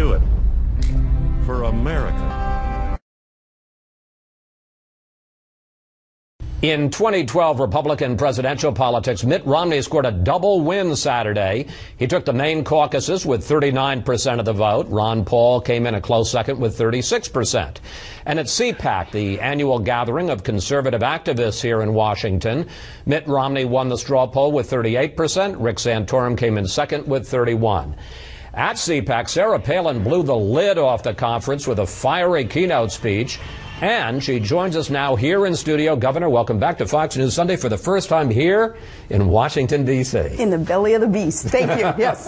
do it for America. In 2012 Republican presidential politics, Mitt Romney scored a double win Saturday. He took the main caucuses with 39% of the vote. Ron Paul came in a close second with 36%. And at CPAC, the annual gathering of conservative activists here in Washington, Mitt Romney won the straw poll with 38%. Rick Santorum came in second with 31%. At CPAC, Sarah Palin blew the lid off the conference with a fiery keynote speech. And she joins us now here in studio. Governor, welcome back to Fox News Sunday for the first time here in Washington, D.C. In the belly of the beast. Thank you. Yes.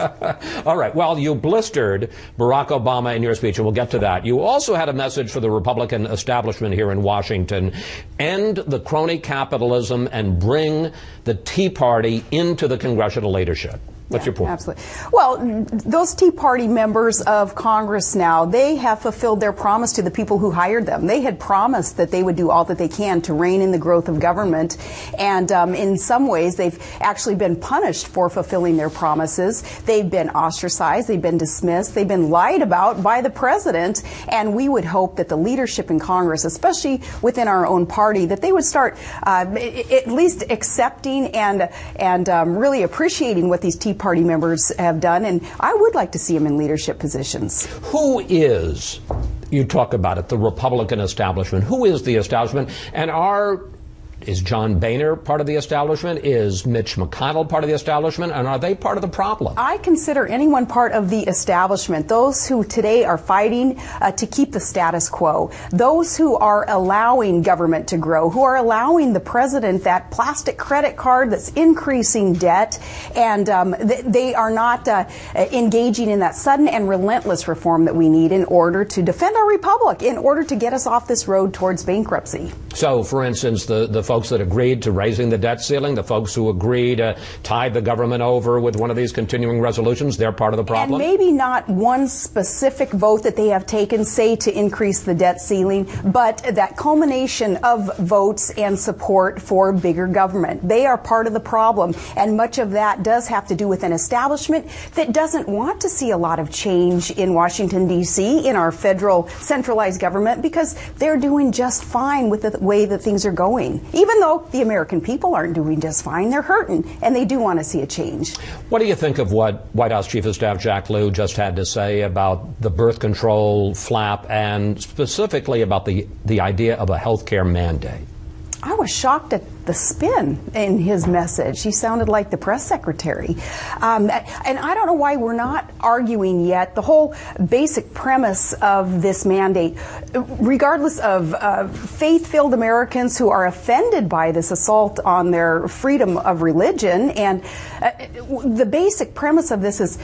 All right. Well, you blistered Barack Obama in your speech, and we'll get to that. You also had a message for the Republican establishment here in Washington. End the crony capitalism and bring the Tea Party into the congressional leadership. What's your point? Absolutely. Well, those Tea Party members of Congress now, they have fulfilled their promise to the people who hired them. They had promised that they would do all that they can to rein in the growth of government. And in some ways, they've actually been punished for fulfilling their promises. They've been ostracized. They've been dismissed. They've been lied about by the president. And we would hope that the leadership in Congress, especially within our own party, that they would start at least accepting and really appreciating what these Tea Party members have done, and I would like to see them in leadership positions. Who is, you talk about it, the Republican establishment? Who is the establishment? And is John Boehner part of the establishment? Is Mitch McConnell part of the establishment? And are they part of the problem? I consider anyone part of the establishment. Those who today are fighting to keep the status quo. Those who are allowing government to grow. Who are allowing the president that plastic credit card that's increasing debt. And they are not engaging in that sudden and relentless reform that we need in order to defend our republic, in order to get us off this road towards bankruptcy. So, for instance, the folks that agreed to raising the debt ceiling, the folks who agreed to tide the government over with one of these continuing resolutions, they're part of the problem? And maybe not one specific vote that they have taken, say, to increase the debt ceiling, but that culmination of votes and support for bigger government. They are part of the problem, and much of that does have to do with an establishment that doesn't want to see a lot of change in Washington, D.C., in our federal centralized government, because they're doing just fine with the way that things are going. Even though the American people aren't doing just fine, they're hurting, and they do want to see a change. What do you think of what White House Chief of Staff Jack Lew just had to say about the birth control flap and specifically about the idea of a health care mandate? I was shocked at the spin in his message. He sounded like the press secretary. And I don't know why we're not arguing yet the whole basic premise of this mandate, regardless of faith-filled Americans who are offended by this assault on their freedom of religion. And the basic premise of this is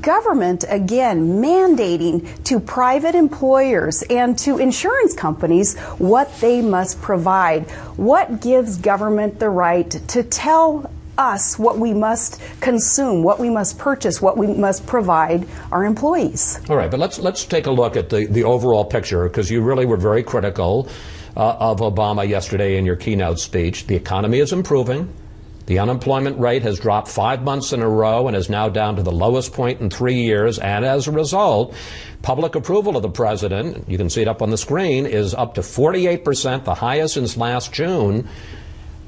government, again, mandating to private employers and to insurance companies what they must provide. What gives government the right to tell us what we must consume, what we must purchase, what we must provide our employees? All right, but let's take a look at the overall picture, because you really were very critical of Obama yesterday in your keynote speech. The economy is improving. The unemployment rate has dropped 5 months in a row and is now down to the lowest point in 3 years. And as a result, public approval of the president, you can see it up on the screen, is up to 48%, the highest since last June.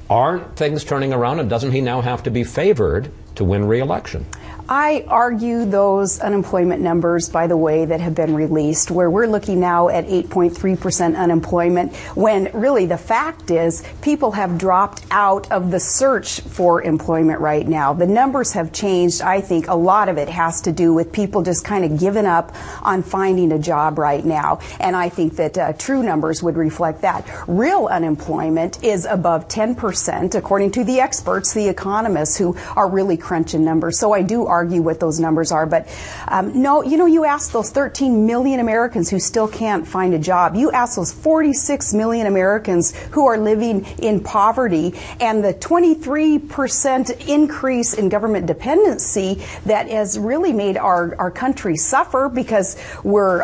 Aren't things turning around, and doesn't he now have to be favored to win re-election? I argue those unemployment numbers, by the way, that have been released, where we're looking now at 8.3% unemployment, when really the fact is people have dropped out of the search for employment right now. The numbers have changed. I think a lot of it has to do with people just kind of giving up on finding a job right now. And I think that true numbers would reflect that. Real unemployment is above 10%, according to the experts, the economists who are really crunching numbers. So I do argue what those numbers are. But no, you ask those 13 million Americans who still can't find a job. You ask those 46 million Americans who are living in poverty, and the 23% increase in government dependency that has really made our country suffer, because we're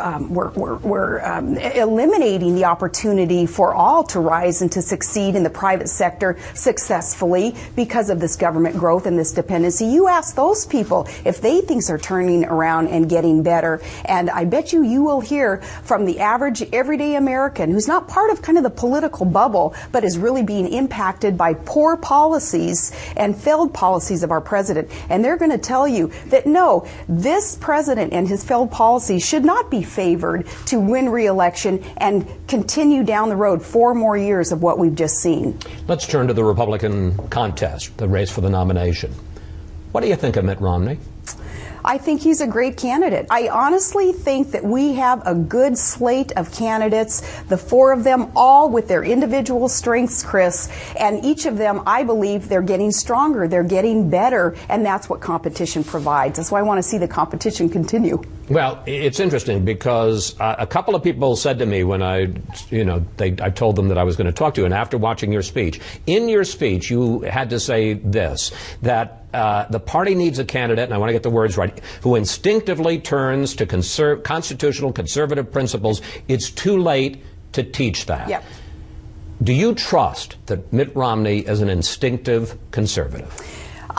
eliminating the opportunity for all to rise and to succeed in the private sector successfully because of this government growth and this dependency. You ask those people, people, if they things are turning around and getting better. And I bet you will hear from the average everyday American who's not part of kind of the political bubble, but is really being impacted by poor policies and failed policies of our president. And they're going to tell you that no, this president and his failed policies should not be favored to win re-election and continue down the road 4 more years of what we've just seen. Let's turn to the Republican contest, the race for the nomination. What do you think of Mitt Romney? I think he's a great candidate. I honestly think that we have a good slate of candidates, the 4 of them, all with their individual strengths, Chris, and each of them, I believe, they're getting stronger, they're getting better, and that's what competition provides. That's why I want to see the competition continue. Well, it's interesting because a couple of people said to me when I told them that I was going to talk to you, and after watching your speech, in your speech you had to say this, that the party needs a candidate, and I want to get the words right, who instinctively turns to constitutional conservative principles. It's too late to teach that. Yep. Do you trust that Mitt Romney is an instinctive conservative?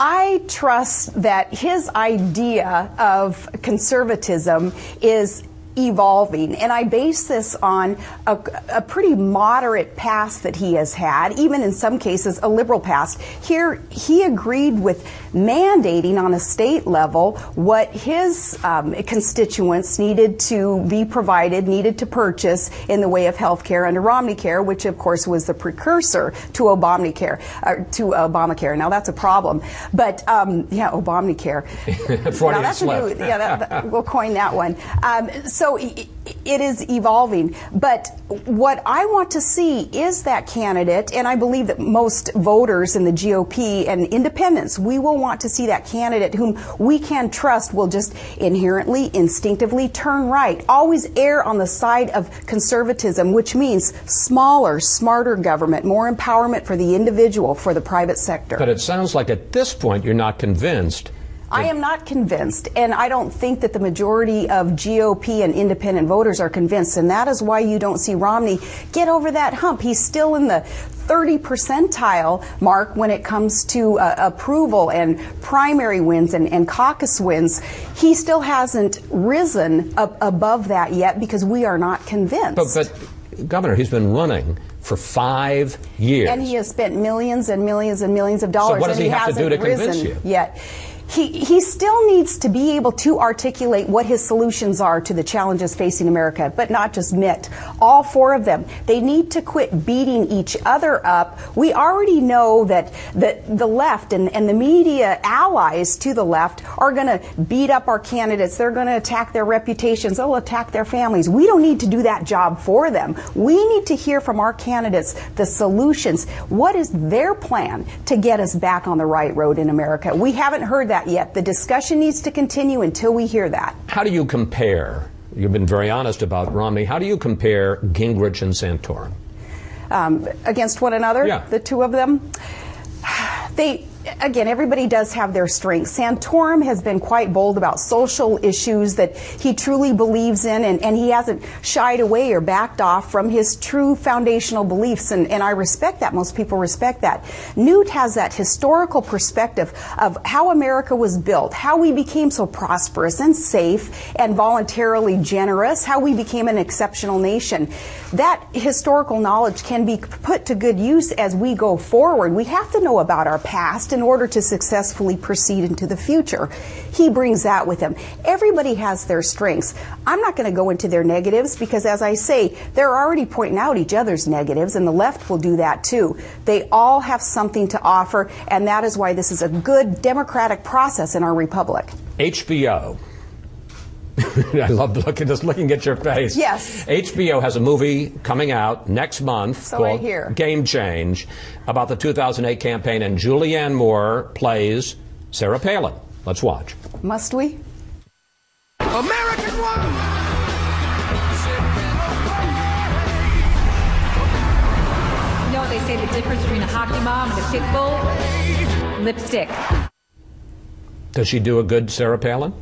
I trust that his idea of conservatism is evolving, and I base this on a pretty moderate past that he has had, even in some cases a liberal past. Here he agreed with mandating on a state level what his constituents needed to be provided, needed to purchase in the way of health care under ObamaCare, which of course was the precursor to ObamaCare. Now that's a problem, but yeah, ObamaCare. Now, that's we'll coin that one. So it is evolving, but what I want to see is that candidate, and I believe that most voters in the GOP and independents, we will want to see that candidate whom we can trust will just inherently, instinctively turn right, always err on the side of conservatism, which means smaller, smarter government, more empowerment for the individual, for the private sector. But it sounds like at this point you're not convinced. I am not convinced, and I don't think that the majority of GOP and independent voters are convinced, and that is why you don't see Romney get over that hump. He's still in the 30 percentile mark when it comes to approval and primary wins and caucus wins. He still hasn't risen above that yet because we are not convinced. But Governor, he's been running for 5 years. And he has spent millions and millions and millions of dollars. So what does he have to do to convince you? Yet. He still needs to be able to articulate what his solutions are to the challenges facing America, but not just Mitt. All 4 of them. They need to quit beating each other up. We already know that the left and the media allies to the left are going to beat up our candidates. They're going to attack their reputations. They'll attack their families. We don't need to do that job for them. We need to hear from our candidates the solutions. What is their plan to get us back on the right road in America? We haven't heard that yet. The discussion needs to continue until we hear that. How do you compare? You've been very honest about Romney. How do you compare Gingrich and Santorum? Against one another? Yeah. The 2 of them? Again, everybody does have their strengths. Santorum has been quite bold about social issues that he truly believes in, and he hasn't shied away or backed off from his true foundational beliefs, and I respect that. Most people respect that. Newt has that historical perspective of how America was built, how we became so prosperous and safe and voluntarily generous, how we became an exceptional nation. That historical knowledge can be put to good use as we go forward. We have to know about our past in order to successfully proceed into the future. He brings that with him. Everybody has their strengths. I'm not going to go into their negatives because, as I say, they're already pointing out each other's negatives, and the left will do that too. They all have something to offer, and that is why this is a good democratic process in our republic. HBO. I love looking at your face. Yes. HBO has a movie coming out next month called Game Change about the 2008 campaign, and Julianne Moore plays Sarah Palin. Let's watch. Must we? American woman! You know what they say the difference between a hockey mom and a pit bull? Lipstick. Does she do a good Sarah Palin?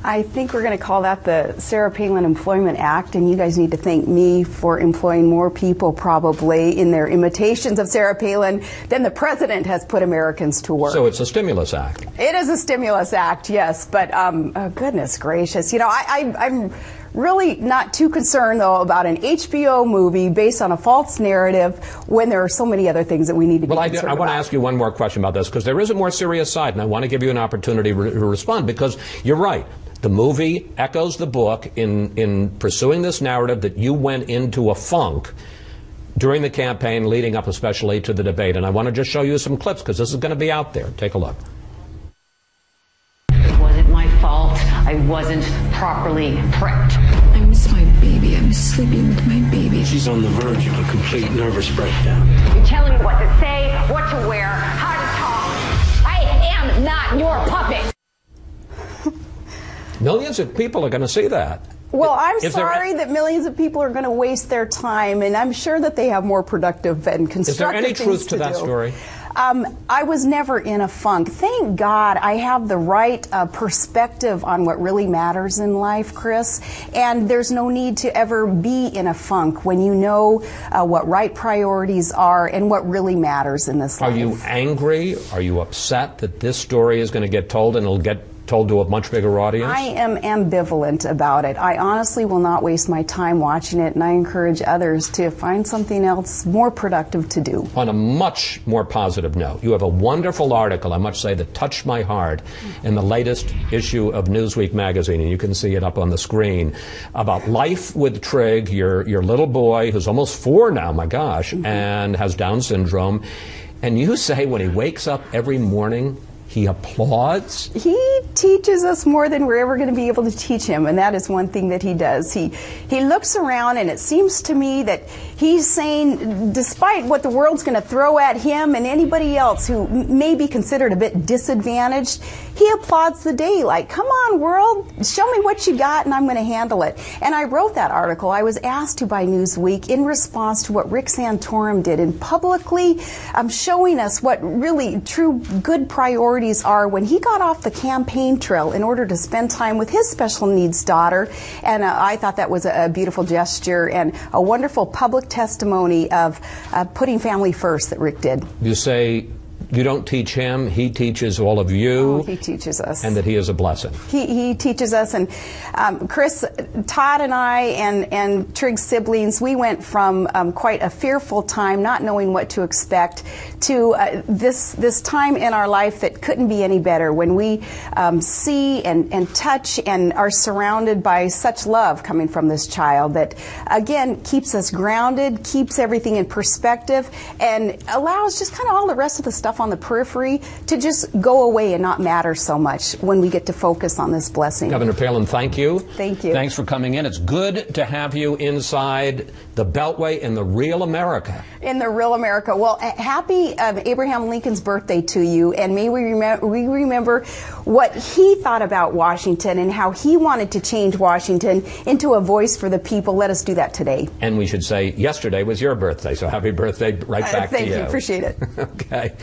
I think we're going to call that the Sarah Palin Employment Act, and you guys need to thank me for employing more people probably in their imitations of Sarah Palin than the president has put Americans to work. So it's a stimulus act. It is a stimulus act, yes, but oh, goodness gracious. You know, I'm really not too concerned, though, about an HBO movie based on a false narrative when there are so many other things that we need to be concerned about. I want to ask you one more question about this, because there is a more serious side, and I want to give you an opportunity to respond, because you're right. The movie echoes the book in pursuing this narrative that you went into a funk during the campaign leading up especially to the debate. And I want to just show you some clips, because this is going to be out there. Take a look. It wasn't my fault. I wasn't properly prepped. I miss my baby. I miss sleeping with my baby. She's on the verge of a complete nervous breakdown. You're telling me what to say, what to wear, how to talk. I am not your puppet. Millions of people are going to see that. Well, I'm sorry that millions of people are going to waste their time, and I'm sure that they have more productive and constructive things to do. Is there any truth to that story? I was never in a funk. Thank God I have the right perspective on what really matters in life, Chris, and there's no need to ever be in a funk when you know what right priorities are and what really matters in this life. Are you angry? Are you upset that this story is going to get told and it'll get told to a much bigger audience? I am ambivalent about it. I honestly will not waste my time watching it, and I encourage others to find something else more productive to do. On a much more positive note, you have a wonderful article, I must say, that touched my heart in the latest issue of Newsweek magazine, and you can see it up on the screen, about life with Trig, your little boy, who's almost 4 now, my gosh, and has Down syndrome. And you say when he wakes up every morning, he applauds? He teaches us more than we're ever going to be able to teach him, and that is one thing that he does. He looks around, and it seems to me that he's saying, despite what the world's going to throw at him and anybody else who may be considered a bit disadvantaged, he applauds the day, like, come on, world, show me what you got, and I'm going to handle it. And I wrote that article. I was asked to by Newsweek in response to what Rick Santorum did in publicly showing us what really true good priorities are when he got off the campaign trail in order to spend time with his special needs daughter. And I thought that was a beautiful gesture and a wonderful public testimony of putting family first that Rick did. You say you don't teach him, he teaches all of you. Oh, he teaches us. And that he is a blessing. He teaches us. And Chris, Todd and I and Trig's siblings, we went from quite a fearful time, not knowing what to expect, to this time in our life that couldn't be any better, when we see and touch and are surrounded by such love coming from this child that, again, keeps us grounded, keeps everything in perspective, and allows just kind of all the rest of the stuff on the periphery to just go away and not matter so much when we get to focus on this blessing. Governor Palin, thank you. Thank you. Thanks for coming in. It's good to have you inside the Beltway in the real America. In the real America. Well, happy Abraham Lincoln's birthday to you, and may we remember what he thought about Washington and how he wanted to change Washington into a voice for the people. Let us do that today. And we should say yesterday was your birthday, so happy birthday right back to you. Thank you. Appreciate it. Okay.